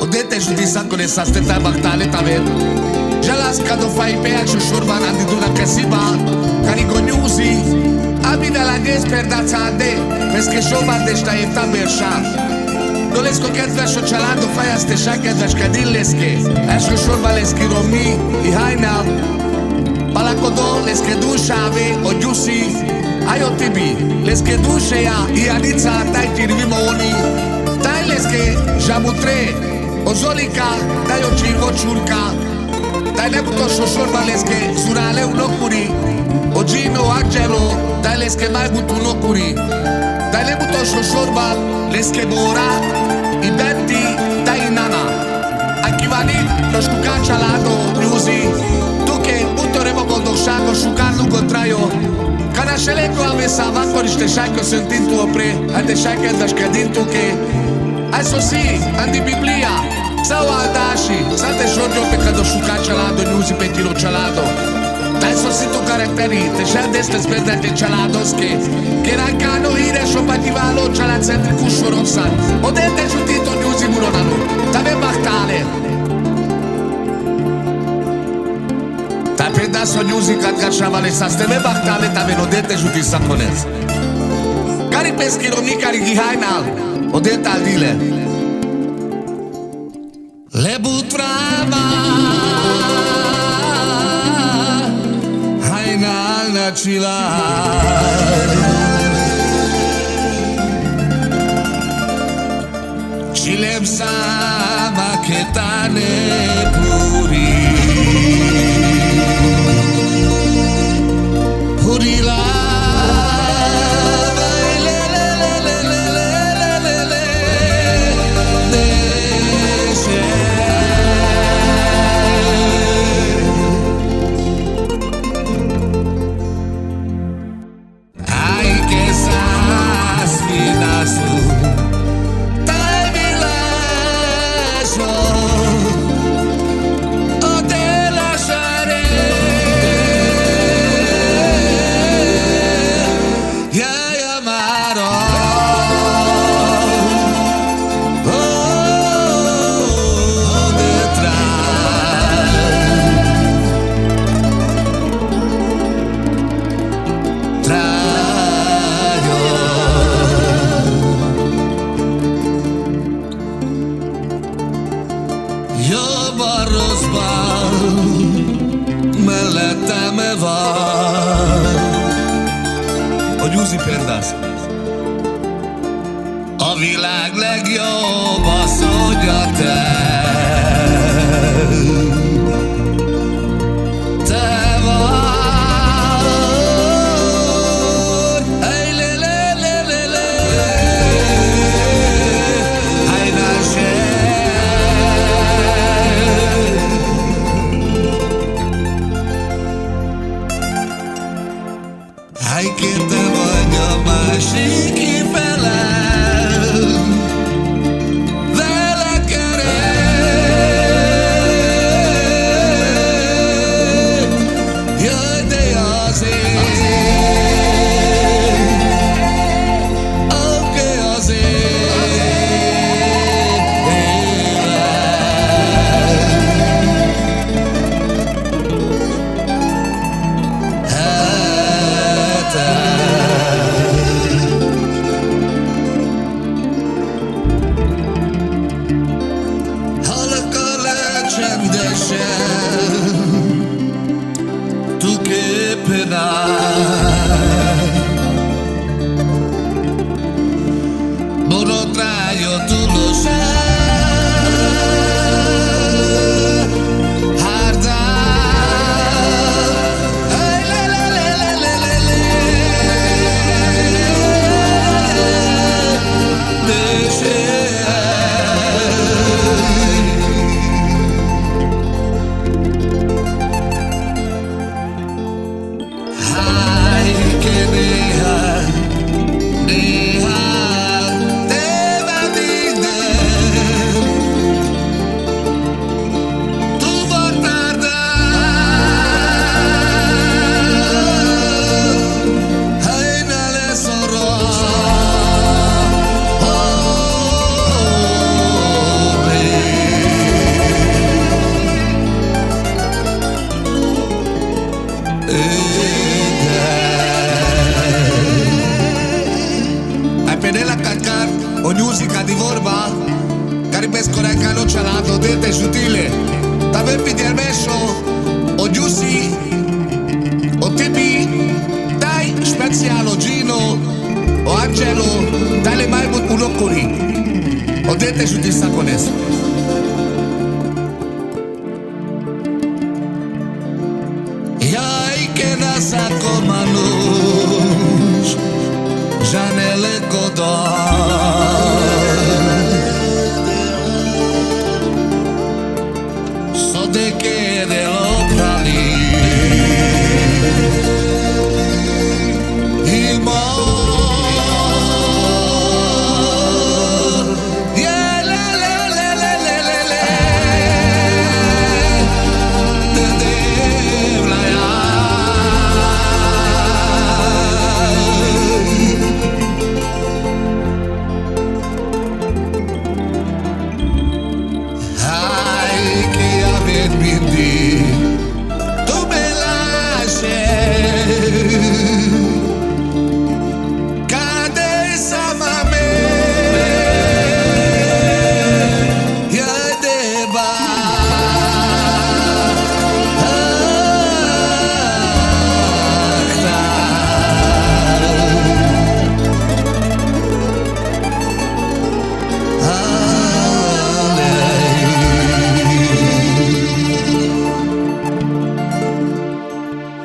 Odete giudizza con essa stetta battale tavet. Già la scado fai peace shurban andi duna kasiba. Carigognusi. Abida la des per da zade. Pesche shoban de sta eta bersha. Dolesko kedves a családok fejeztése, kedves kedilleske. Első sorban leszki romi, i hajnál. Palakodó, leszke dúsávé, o gyuszi. Ajo tibi, leszke dúséja, i anica, tajti rivimoni. Taj leszke zsabutré, o zolika, taj o csirvo csurka. Taj legutolsó sorban leszke zuráleu nokuri. O Gino Angelo, taj leszke majbutu nokuri. Taj legutolsó sorban leszke Bora, i Betty, taj Nana. Aki van itt, most kukán családó, Nyúzi. Tuké, utolérem boldogságos, sukán lugott rájó. Kana se leko avesa, akkor is te sáj köszöntintú opré, hát te sáj kedveskedintuké. Adesso sì, andi Biblia, szaváltási, szante sorgyo pecado sukán családó, Nyúzi petiro családó. Adesso si tu karakteri, te sáj desztes bedete családoszké. Keránkánó híres opativáló családcentrikus soroszán. Odete giudito Nyúzi muronanu, tave bachtale. Ta pedazo Nyúzi katgashavale sasteme bachtale, tave odete giudizza con ez. Cari peschiro mi cari gihajnál, odete al dile. Le butrama, hajnál na csilár. Chilem sama che tane puri. Puri la le le le le le le le le deshe. Ai che sasminasu. Mellettem van a Nyúzi példász. A világ legjobb az, hogy a te vagy. Ej, le, le, le, le, le. Ej, nasze. Aj, kérte vagy a másik kifelel, vele keres. Jaj, de azért, oké, azért halak a legcsendesebb, tu che penal. Borot rájött uloság, hárdál. Ej, le, le, le, le, le, le, le. Deshe. Ah ancora canoccialato, dette giutile. T'avevi di almesso, o giussi, o tipi, dai spazialo, Gino, o Angelo, dai mai un occoli. O dette giutista con esso. Iai che nasa comanus, janele codor. De que